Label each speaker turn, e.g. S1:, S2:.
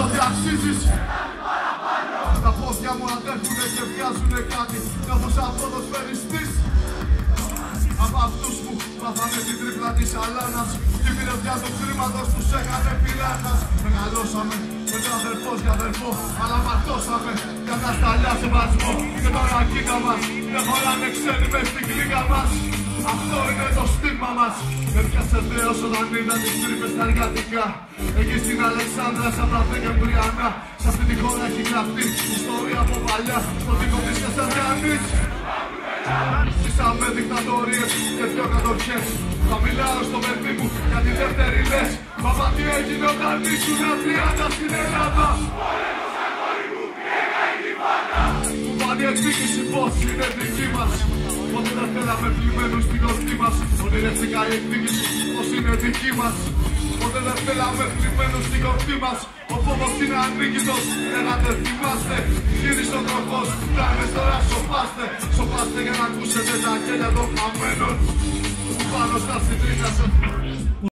S1: ό,τι αξίζεις. Τα πόδια μου αντέχουνε και βγάζουνε κάτι. Νιώθω σαν ποδοσφαιριστής. Από αυτούς που μάθανε την τρίπλα της αλάνας. Τη μυρωδιά του χρήματος τους έκανε πειράτας. Μεγαλώσαμε με το αδερφός για αδερφό, αλλά ματώσαμε για τα σταλιά σεβασμό. Και τώρα κοίτα μας, δεν χωράνε ξένοι μες στην κλίκα μας. Αυτό είναι το στίγμα μας. Με πιάσε δέος όταν είδα τις τρύπες στα εργατικά. Εκεί στην Αλεξάνδρα, σαν τα Δεκεμβριανά. Σ' αυτή τη χώρα έχει γραφτεί ιστορία από παλιά. Το δικό της και σε κανείς. Ζήσαμε δικτατορίες και δυο κατοχές. Θα μιλάω στο παιδί μου για τη δεύτερη λες. Παπα τι έγινε όταν ήσουν 30 στην Ελλάδα.
S2: Πόλεμος αγόρι μου, πήγα η κυβάνα.
S1: Μου πάνε εκδίκηση πως είναι δική μας. Ποτέ δεν θέλαμε πλημμένους στην ορτή μας. Ονειρευτικά η εκδίκηση πως είναι δική μας. Ποτέ δεν θέλαμε πλημμένους στην ορτή μας. Ο φόβος είναι ανίκητος, λέγατε θυμάστε. Γύρισε ο τροχός, κάνες τώρα σοπάστε. Σοπάστε για να ακούσετε τα γέλια των χαμένων. Που πάνω στα συντρίτια